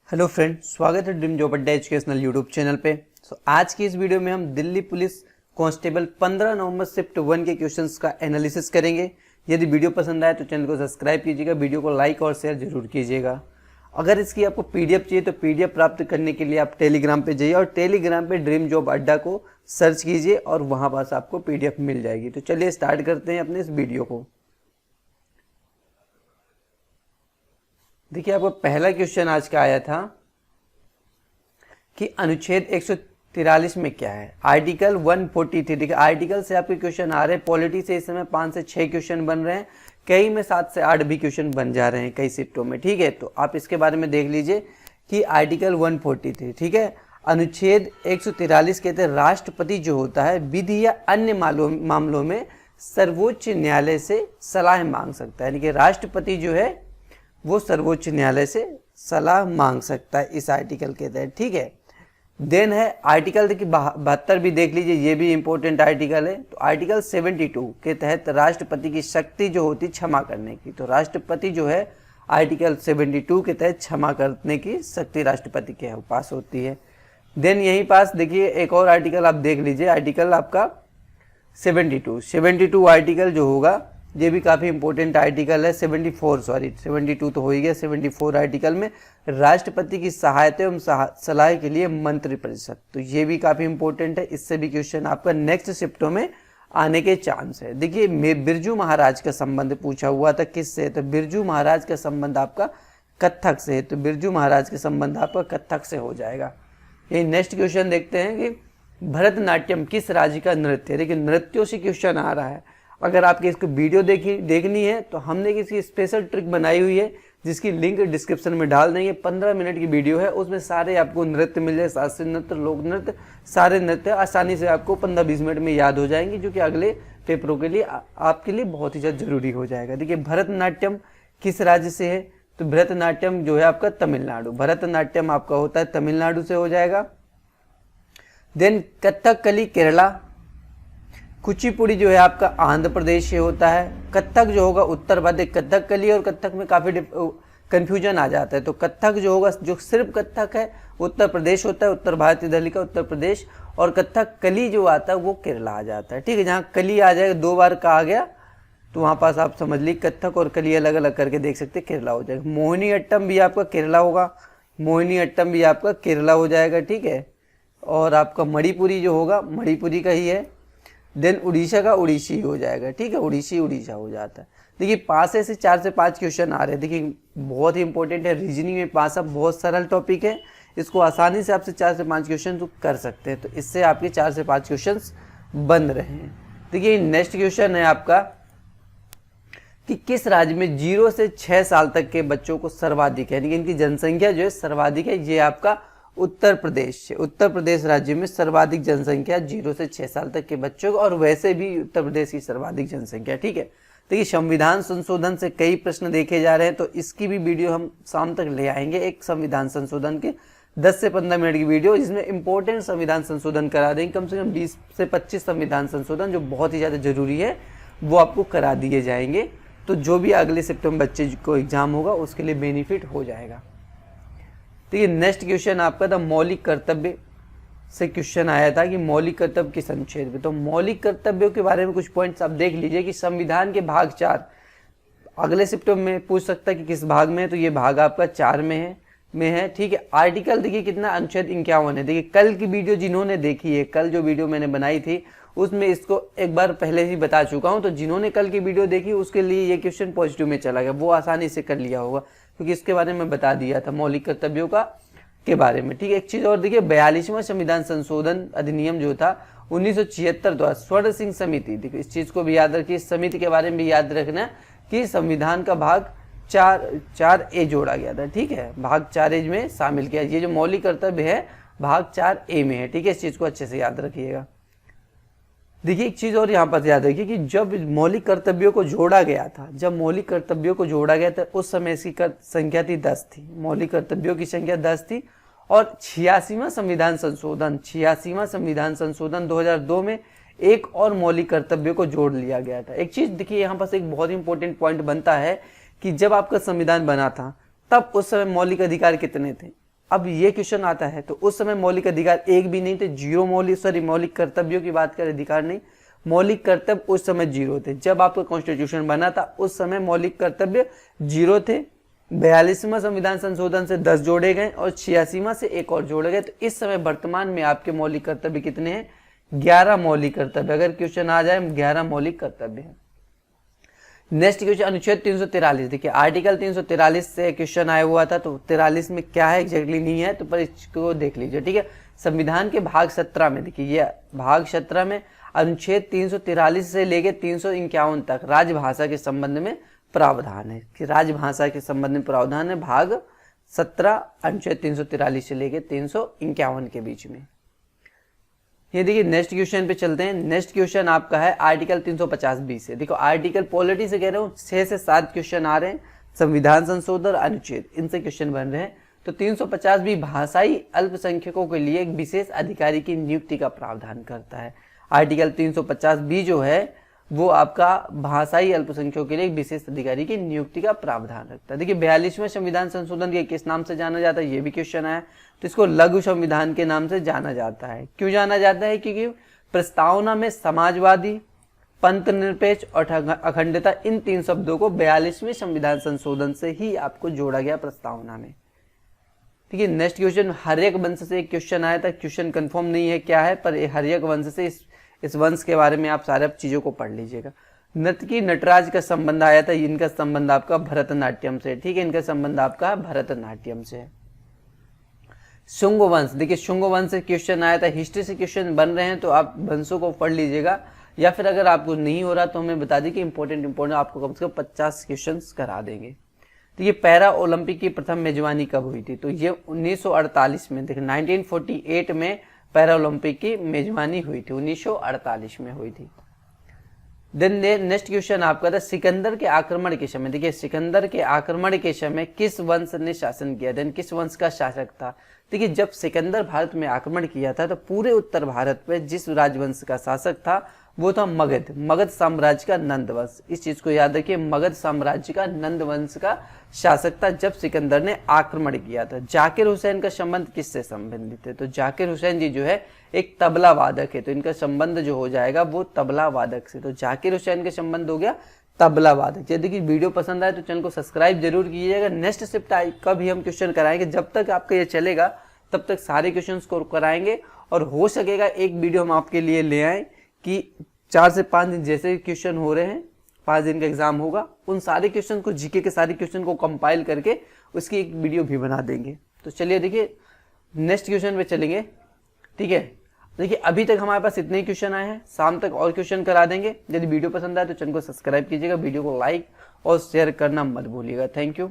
Hello friend, स्वागत है dream job अड्डा एजुकेशनल यूट्यूब चैनल पे। आज की इस वीडियो में हम दिल्ली पुलिस कांस्टेबल 15 नवंबर शिफ्ट 1 के क्वेश्चंस का एनालिसिस करेंगे। यदि वीडियो पसंद आए तो चैनल को सब्सक्राइब कीजिएगा, वीडियो को लाइक और शेयर जरूर कीजिएगा। अगर इसकी आपको पीडीएफ चाहिए तो पीडीएफ प्राप्त करने के लिए आप टेलीग्राम पे जाइए और टेलीग्राम पे ड्रीम जॉब अड्डा को सर्च कीजिए और वहाँ पास आपको पीडीएफ मिल जाएगी। तो चलिए स्टार्ट करते हैं अपने इस वीडियो को। देखिए, आपका पहला क्वेश्चन आज का आया था कि अनुच्छेद 143 में क्या है। आर्टिकल 143। देखिए, आर्टिकल से आपके क्वेश्चन आ रहे हैं। पॉलिटी से इस समय 5 से 6 क्वेश्चन बन रहे हैं, कई में 7 से 8 भी क्वेश्चन बन जा रहे हैं कई शिफ्टों में। ठीक है, तो आप इसके बारे में देख लीजिए कि आर्टिकल 143, ठीक है, अनुच्छेद 143 कहते हैं राष्ट्रपति जो होता है विधि या अन्य मामलों में सर्वोच्च न्यायालय से सलाह मांग सकता है। यानी कि राष्ट्रपति जो है वो सर्वोच्च न्यायालय से सलाह मांग सकता है इस आर्टिकल के तहत। ठीक है, देन है आर्टिकल देखिए 72 भी देख लीजिए, ये भी इंपॉर्टेंट आर्टिकल है। तो आर्टिकल 72 के तहत राष्ट्रपति की शक्ति जो होती क्षमा करने की, तो राष्ट्रपति जो है आर्टिकल 72 के तहत क्षमा करने की शक्ति राष्ट्रपति के पास होती है। देन यहीं पास देखिए एक और आर्टिकल आप देख लीजिए, आर्टिकल आपका 72 आर्टिकल जो होगा ये भी काफ़ी इंपॉर्टेंट आर्टिकल है। 72 तो हो ही गया। 74 आर्टिकल में राष्ट्रपति की सहायता एवं सलाह के लिए मंत्रिपरिषद, तो ये भी काफ़ी इंपॉर्टेंट है। इससे भी क्वेश्चन आपका नेक्स्ट शिफ्टों में आने के चांस है। देखिए, बिरजू महाराज का संबंध पूछा हुआ था, किससे? तो बिरजू महाराज का संबंध आपका कथक से है, तो बिरजू महाराज का संबंध आपका कथक से हो जाएगा। यही नेक्स्ट क्वेश्चन देखते हैं कि भरतनाट्यम किस राज्य का नृत्य है। देखिए, नृत्यों से क्वेश्चन आ रहा है। अगर आपकी इसको वीडियो देखनी है तो हमने इसकी स्पेशल ट्रिक बनाई हुई है जिसकी लिंक डिस्क्रिप्शन में डाल देंगे। 15 मिनट की वीडियो है, उसमें सारे आपको नृत्य मिल जाए, शास्त्रीय नृत्य, लोक नृत्य, सारे नृत्य आसानी से आपको 15-20 मिनट में याद हो जाएंगे, जो कि अगले पेपरों के लिए आपके लिए बहुत ही ज़्यादा जरूरी हो जाएगा। देखिए, भरतनाट्यम किस राज्य से है? तो भरतनाट्यम जो है आपका तमिलनाडु, भरतनाट्यम आपका होता है तमिलनाडु से हो जाएगा। देन कथकली केरला, कुचिपुड़ी जो है आपका आंध्र प्रदेश से होता है। कथक जो होगा उत्तर प्रदेश। कथकली और कथक में काफ़ी कंफ्यूजन आ जाता है, तो कथक जो होगा जो सिर्फ कथक है उत्तर प्रदेश होता है, उत्तर भारतीय दल का उत्तर प्रदेश, और कथक कली जो आता है वो केरला आ जाता है। ठीक है, जहाँ कली आ जाएगा 2 बार का आ गया तो वहाँ पास आप समझ ली कथक और कली अलग अलग करके देख सकते केरला हो जाएगा। मोहिनी अट्टम भी आपका केरला होगा, मोहिनी अट्टम भी आपका केरला हो जाएगा। ठीक है, और आपका मणिपुरी जो होगा मणिपुरी का ही है। देन उड़ीसा का उड़ीसी हो जाएगा। ठीक है, उड़ीसा हो जाता है। देखिए, 5 से 4 से 5 क्वेश्चन आ रहे हैं। देखिए, बहुत ही इंपॉर्टेंट है। रीजनिंग में पास अब बहुत सरल टॉपिक है, इसको आसानी से आपसे 4 से 5 क्वेश्चन तो कर सकते हैं, तो इससे आपके 4 से 5 क्वेश्चन बन रहे हैं। देखिए, नेक्स्ट क्वेश्चन है आपका कि किस राज्य में 0 से 6 साल तक के बच्चों को सर्वाधिक है, यानी कि इनकी जनसंख्या जो है सर्वाधिक है। ये आपका उत्तर प्रदेश, उत्तर प्रदेश राज्य में सर्वाधिक जनसंख्या 0 से 6 साल तक के बच्चों को, और वैसे भी उत्तर प्रदेश की सर्वाधिक जनसंख्या। ठीक है, देखिए, संविधान संशोधन से कई प्रश्न देखे जा रहे हैं, तो इसकी भी वीडियो हम शाम तक ले आएंगे। एक संविधान संशोधन के 10 से 15 मिनट की वीडियो, जिसमें इंपॉर्टेंट संविधान संशोधन करा देंगे, कम से कम 20 से 25 संविधान संशोधन जो बहुत ही ज़्यादा जरूरी है वो आपको करा दिए जाएंगे। तो जो भी अगले सितंबर बच्चे को एग्जाम होगा उसके लिए बेनिफिट हो जाएगा। देखिए, नेक्स्ट क्वेश्चन आपका था मौलिक कर्तव्य से क्वेश्चन आया था कि मौलिक कर्तव्य किस अनुच्छेद में। तो मौलिक कर्तव्यों के बारे में कुछ पॉइंट्स आप देख लीजिए कि संविधान के भाग 4 अगले शिफ्टों में पूछ सकता है कि किस भाग में है, तो ये भाग आपका 4 में है। ठीक है, आर्टिकल देखिए कितना, अनुच्छेद 51 है। देखिए, कल की वीडियो जिन्होंने देखी है, कल जो वीडियो मैंने बनाई थी उसमें इसको एक बार पहले ही बता चुका हूँ, तो जिन्होंने कल की वीडियो देखी उसके लिए ये क्वेश्चन पॉजिटिव में चला गया, वो आसानी से कर लिया होगा, क्योंकि इसके बारे में बता दिया था मौलिक कर्तव्यों का के बारे में। ठीक है, एक चीज और देखिए, 42वां संविधान संशोधन अधिनियम जो था 1976 द्वारा स्वर्ण सिंह समिति, देखिए इस चीज को भी याद रखिए, इस समिति के बारे में भी याद रखना कि संविधान का भाग 4A जोड़ा गया था। ठीक है, भाग 4A में शामिल किया। ये जो मौलिक कर्तव्य है भाग 4A में है। ठीक है, इस चीज को अच्छे से याद रखिएगा। देखिए, एक चीज और यहाँ पर याद रखिए कि जब मौलिक कर्तव्यों को जोड़ा गया था, उस समय इसकी संख्या थी 10 थी, मौलिक कर्तव्यों की संख्या 10 थी। और 86वां संविधान संशोधन 2002 में एक और मौलिक कर्तव्यों को जोड़ लिया गया था। एक चीज देखिए, यहाँ पर एक बहुत इंपॉर्टेंट पॉइंट बनता है कि जब आपका संविधान बना था तब उस समय मौलिक अधिकार कितने थे? अब ये क्वेश्चन आता है तो उस समय मौलिक अधिकार एक भी नहीं थे, जीरो मौलिक कर्तव्यों की बात करें, अधिकार नहीं, मौलिक कर्तव्य उस समय जीरो थे। जब आपका कॉन्स्टिट्यूशन बना था उस समय मौलिक कर्तव्य जीरो थे। 42वां संविधान संशोधन से 10 जोड़े गए और 86वां से एक और जोड़े गए। तो इस समय वर्तमान में आपके मौलिक कर्तव्य कितने हैं? 11 मौलिक कर्तव्य। अगर क्वेश्चन आ जाए 11 मौलिक कर्तव्य है। नेक्स्ट क्वेश्चन अनुच्छेद 343। देखिए आर्टिकल 343 से क्वेश्चन आया हुआ था, तो 43 में क्या है एग्जैक्टली नहीं है, तो पर इसको देख लीजिए, ठीक है। संविधान के भाग 17 में देखिए, ये भाग 17 में अनुच्छेद 343 से लेके 351 तक राजभाषा के संबंध में प्रावधान है कि राजभाषा के संबंध में प्रावधान है। भाग 17 अनुच्छेद 343 से लेके 351 के बीच में। ये देखिए नेक्स्ट क्वेश्चन पे चलते हैं। नेक्स्ट क्वेश्चन आपका है आर्टिकल 350(b) से। देखो आर्टिकल पॉलिटी से कह रहा हूँ 6 से 7 क्वेश्चन आ रहे हैं, संविधान संशोधन अनुच्छेद इनसे क्वेश्चन बन रहे हैं। तो 350(b) भाषाई अल्पसंख्यकों के लिए एक विशेष अधिकारी की नियुक्ति का प्रावधान करता है। आर्टिकल 350(b) जो है वो आपका भाषाई अल्पसंख्यकों के लिए एक विशेष अधिकारी की नियुक्ति का प्रावधान रखता है। देखिए 42वें संविधान संशोधन के किस नाम से जाना जाता है, ये भी क्वेश्चन आया। तो इसको लघु संविधान के नाम से जाना जाता है। क्यों जाना जाता है? क्योंकि प्रस्तावना में समाजवादी, पंथ निरपेक्ष और अखंडता इन 3 शब्दों को 42वें संविधान संशोधन से ही आपको जोड़ा गया प्रस्तावना में। ठीक है। नेक्स्ट क्वेश्चन हर्यक वंश से एक क्वेश्चन आया था, क्वेश्चन कंफर्म नहीं है क्या है, पर हर्यक वंश से इस वंश के बारे में आप सारे चीजों को पढ़ लीजिएगा। नर्तकी नटराज का संबंध आया था, इनका संबंध आपका भरतनाट्यम से। ठीक है, इनका संबंध आपका भरतनाट्यम से। शुंग वंश, देखिए शुंग वंश से क्वेश्चन आया था, हिस्ट्री से क्वेश्चन बन रहे हैं तो आप वंशों को पढ़ लीजिएगा, या फिर अगर आपको नहीं हो रहा तो हमें बता दी कि इंपॉर्टेंट आपको कम से कम 50 क्वेश्चन करा देंगे। तो ये पैरा ओलंपिक की प्रथम मेजबानी कब हुई थी? तो ये 1948 में, देखिए 1948 में पैरा ओलंपिक की मेजबानी हुई थी, 1948 में हुई थी। देन नेक्स्ट क्वेश्चन आपका था सिकंदर के आक्रमण के समय। देखिए सिकंदर के आक्रमण के समय किस वंश ने शासन किया? देन किस वंश का शासक था? देखिए जब सिकंदर भारत में आक्रमण किया था तो पूरे उत्तर भारत में जिस राजवंश का शासक था वो था मगध साम्राज्य का नंद वंश। इस चीज को याद रखिए, मगध साम्राज्य का नंद वंश का शासक था जब सिकंदर ने आक्रमण किया था। जाकिर हुसैन का संबंध किससे संबंधित है? तो जाकिर हुसैन जी जो है एक तबला वादक है, तो इनका संबंध जो हो जाएगा वो तबला वादक से। तो जाकिर हुसैन के संबंध हो गया तबला वादक। यदि कि वीडियो पसंद आए तो चैनल को सब्सक्राइब जरूर कीजिएगा। नेक्स्ट शिफ्ट का भी हम क्वेश्चन कराएंगे, जब तक आपका ये चलेगा तब तक सारे क्वेश्चन को कराएंगे। और हो सकेगा एक वीडियो हम आपके लिए ले आए कि 4 से 5 दिन जैसे क्वेश्चन हो रहे हैं, 5 दिन का एग्जाम होगा, उन सारे क्वेश्चन को, जीके के सारे क्वेश्चन को कंपाइल करके उसकी एक वीडियो भी बना देंगे। तो चलिए देखिए नेक्स्ट क्वेश्चन पे चलेंगे। ठीक है, देखिए अभी तक हमारे पास इतने ही क्वेश्चन आए हैं, शाम तक और क्वेश्चन करा देंगे। यदि वीडियो पसंद आए तो चैनल को सब्सक्राइब कीजिएगा, वीडियो को लाइक और शेयर करना मत भूलिएगा। Thank you.